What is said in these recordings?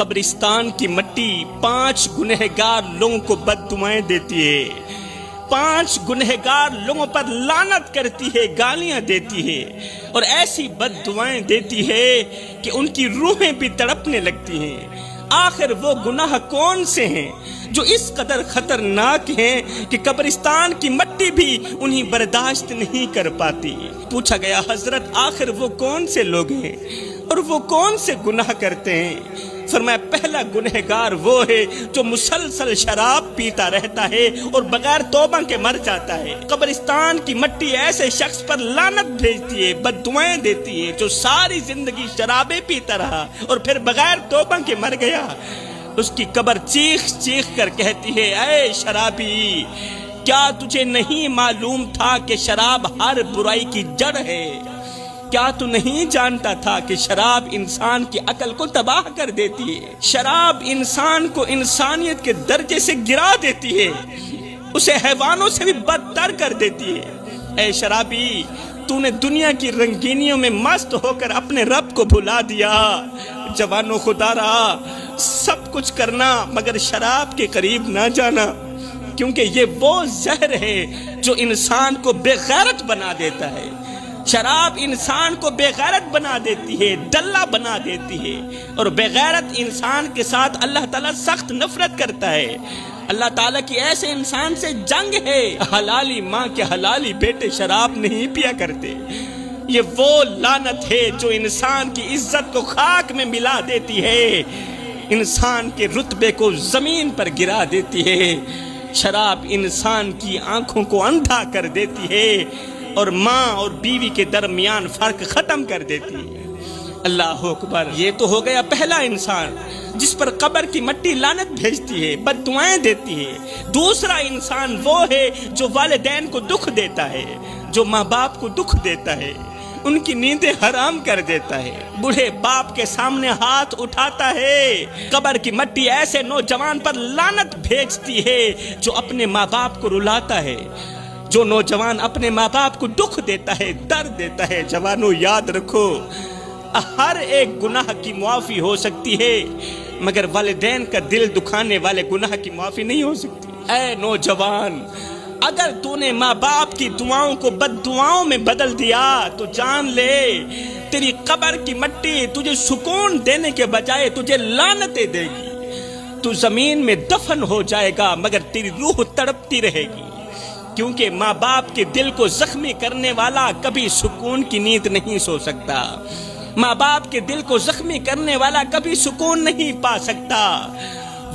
قبرستان کی مٹی 5 گنہگار لوگوں کو بد-دعائیں دیتی ہے، 5 گنہگار لوگوں پر لعنت کرتی ہے، گالیاں دیتی ہے اور ایسی بد دعائیں دیتی ہے کہ ان کی روحیں بھی تڑپنے لگتی ہیں۔ آخر وہ گناہ کون سے ہیں جو اس قدر خطرناک ہیں کہ قبرستان کی مٹی بھی انہیں برداشت نہیں کر پاتی؟ پوچھا گیا حضرت آخر وہ کون سے لوگ ہیں اور وہ کون سے گناہ کرتے ہیں؟ فرمایا پہلا گنہگار وہ ہے جو مسلسل شراب پیتا رہتا ہے اور بغیر توبہ کے مر جاتا ہے۔ قبرستان کی مٹی ایسے شخص پر لعنت بھیجتی ہے، بد دعائیں دیتی ہے جو ساری زندگی شرابیں پیتا رہا اور پھر بغیر توبہ کے مر گیا۔ اس کی قبر چیخ چیخ کر کہتی ہے اے شرابی، کیا تجھے نہیں معلوم تھا کہ شراب ہر برائی کی جڑ ہے؟ کیا تو نہیں جانتا تھا کہ شراب انسان کی عقل کو تباہ کر دیتی ہے؟ شراب انسان کو انسانیت کے درجے سے گرا دیتی ہے، اسے حیوانوں سے بھی بدتر کر دیتی ہے۔ اے شرابی، تو نے دنیا کی رنگینیوں میں مست ہو کر اپنے رب کو بھلا دیا۔ جوانو خدا رہا، سب کچھ کرنا مگر شراب کے قریب نہ جانا، کیونکہ یہ وہ زہر ہے جو انسان کو بے غیرت بنا دیتا ہے۔ شراب انسان کو بے غیرت بنا دیتی ہے، دلہ بنا دیتی ہے، اور بے غیرت انسان کے ساتھ اللہ تعالیٰ سخت نفرت کرتا ہے۔ اللہ تعالیٰ کی ایسے انسان سے جنگ ہے۔ حلالی ماں کے حلالی بیٹے شراب نہیں پیا کرتے۔ یہ وہ لعنت ہے جو انسان کی عزت کو خاک میں ملا دیتی ہے، انسان کے رتبے کو زمین پر گرا دیتی ہے۔ شراب انسان کی آنکھوں کو اندھا کر دیتی ہے اور ماں اور بیوی کے درمیان فرق ختم کر دیتی ہے۔ اللہ اکبر۔ یہ تو ہو گیا پہلا انسان جس پر قبر کی مٹی لعنت بھیجتی ہے، بد دعائیں دیتی ہے۔ دوسرا انسان وہ ہے جو والدین کو دکھ دیتا ہے، جو ماں باپ کو دکھ دیتا ہے، ان کی نیندیں حرام کر دیتا ہے، بوڑھے باپ کے سامنے ہاتھ اٹھاتا ہے۔ قبر کی مٹی ایسے نوجوان پر لعنت بھیجتی ہے جو اپنے ماں باپ کو رلاتا ہے، جو نوجوان اپنے ماں باپ کو دکھ دیتا ہے، درد دیتا ہے۔ جوانوں یاد رکھو، ہر ایک گناہ کی معافی ہو سکتی ہے مگر والدین کا دل دکھانے والے گناہ کی معافی نہیں ہو سکتی۔ اے نوجوان، اگر تو نے ماں باپ کی دعاؤں کو بد دعاؤں میں بدل دیا تو جان لے تیری قبر کی مٹی تجھے سکون دینے کے بجائے تجھے لعنتیں دے گی۔ تو زمین میں دفن ہو جائے گا مگر تیری روح تڑپتی رہے گی، کیونکہ ماں باپ کے دل کو زخمی کرنے والا کبھی سکون کی نیند نہیں سو سکتا۔ ماں باپ کے دل کو زخمی کرنے والا کبھی سکون نہیں پا سکتا۔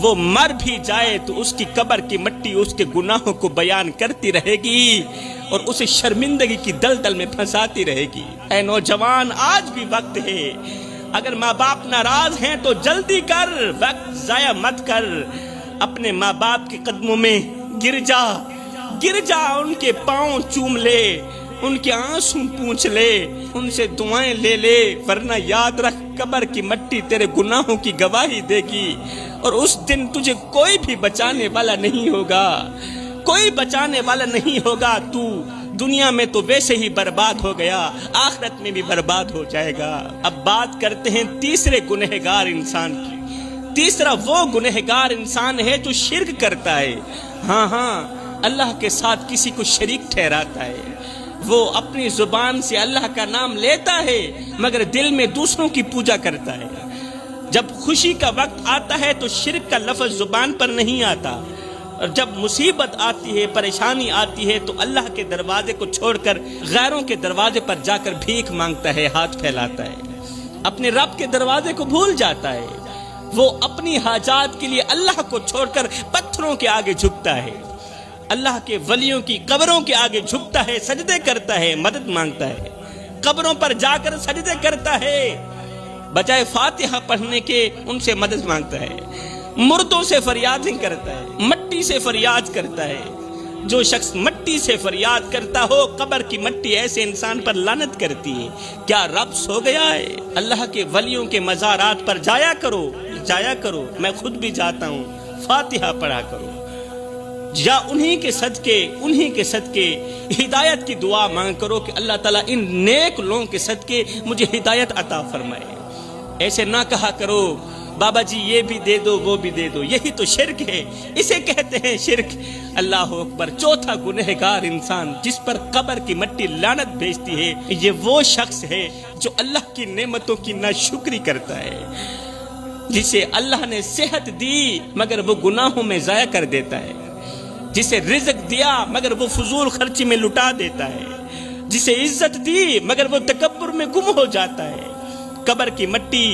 وہ مر بھی جائے تو اس کی قبر کی مٹی اس کے گناہوں کو بیان کرتی رہے گی اور اسے شرمندگی کی دلدل میں پھنساتی رہے گی۔ اے نوجوان، آج بھی وقت ہے، اگر ماں باپ ناراض ہیں تو جلدی کر، وقت ضائع مت کر، اپنے ماں باپ کے قدموں میں گر جا، ان کے پاؤں چوم لے، ان کے آنسو پونچھ لے، ان سے دعائیں لے لے، ورنہ یاد رکھ قبر کی مٹی تیرے گناہوں کی گواہی دے گی اور اس دن تجھے کوئی بھی بچانے والا نہیں ہوگا، کوئی بچانے والا نہیں ہوگا۔ تو دنیا میں تو ویسے ہی برباد ہو گیا، آخرت میں بھی برباد ہو جائے گا۔ اب بات کرتے ہیں تیسرے گنہگار انسان کی۔ تیسرا وہ گنہگار انسان ہے جو شرک کرتا ہے، ہاں اللہ کے ساتھ کسی کو شریک ٹھہراتا ہے۔ وہ اپنی زبان سے اللہ کا نام لیتا ہے مگر دل میں دوسروں کی پوجا کرتا ہے۔ جب خوشی کا وقت آتا ہے تو شرک کا لفظ زبان پر نہیں آتا، اور جب مصیبت آتی ہے، پریشانی آتی ہے تو اللہ کے دروازے کو چھوڑ کر غیروں کے دروازے پر جا کر بھیک مانگتا ہے، ہاتھ پھیلاتا ہے، اپنے رب کے دروازے کو بھول جاتا ہے۔ وہ اپنی حاجات کے لیے اللہ کو چھوڑ کر پتھروں کے آگے جھکتا ہے، اللہ کے ولیوں کی قبروں کے آگے جھکتا ہے، سجدے کرتا ہے، مدد مانگتا ہے، قبروں پر جا کر سجدے کرتا ہے، بجائے فاتحہ پڑھنے کے ان سے مدد مانگتا ہے، مردوں سے فریادیں کرتا ہے، مٹی سے فریاد کرتا ہے۔ جو شخص مٹی سے فریاد کرتا ہو، قبر کی مٹی ایسے انسان پر لعنت کرتی ہے۔ کیا رب سو گیا ہے؟ اللہ کے ولیوں کے مزارات پر جایا کرو، میں خود بھی جاتا ہوں، فاتحہ پڑھا کرو، یا انہی کے صدقے ہدایت کی دعا مانگ کرو کہ اللہ تعالیٰ ان نیک لوگوں کے صدقے مجھے ہدایت عطا فرمائے۔ ایسے نہ کہا کرو بابا جی یہ بھی دے دو وہ بھی دے دو، یہی تو شرک ہے، اسے کہتے ہیں شرک۔ اللہ اکبر۔ چوتھا گنہگار انسان جس پر قبر کی مٹی لعنت بھیجتی ہے، یہ وہ شخص ہے جو اللہ کی نعمتوں کی ناشکری کرتا ہے، جسے اللہ نے صحت دی مگر وہ گناہوں میں ضائع کر دیتا ہے، جسے رزق دیا مگر وہ فضول خرچی میں لٹا دیتا ہے، جسے عزت دی مگر وہ تکبر میں گم ہو جاتا ہے۔ قبر کی مٹی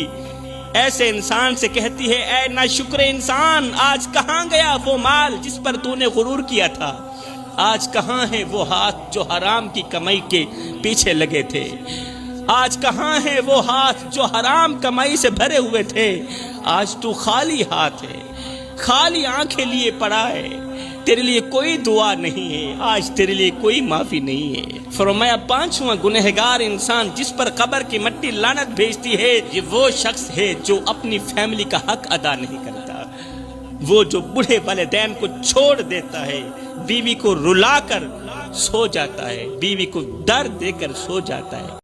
ایسے انسان سے کہتی ہے، اے ناشکر انسان، آج کہاں گیا وہ مال جس پر تو نے غرور کیا تھا؟ آج کہاں ہے وہ ہاتھ جو حرام کی کمائی کے پیچھے لگے تھے؟ آج کہاں ہے وہ ہاتھ جو حرام کمائی سے بھرے ہوئے تھے؟ آج تو خالی ہاتھ ہے، خالی آنکھیں لیے پڑا ہے، تیرے لیے کوئی دعا نہیں ہے، آج تیرے لیے کوئی معافی نہیں ہے۔ فرمایا پانچواں گنہگار انسان جس پر قبر کی مٹی لعنت بھیجتی ہے، یہ وہ شخص ہے جو اپنی فیملی کا حق ادا نہیں کرتا، وہ جو بوڑھے والدین کو چھوڑ دیتا ہے، بیوی کو رلا کر سو جاتا ہے، بیوی کو درد دے کر سو جاتا ہے،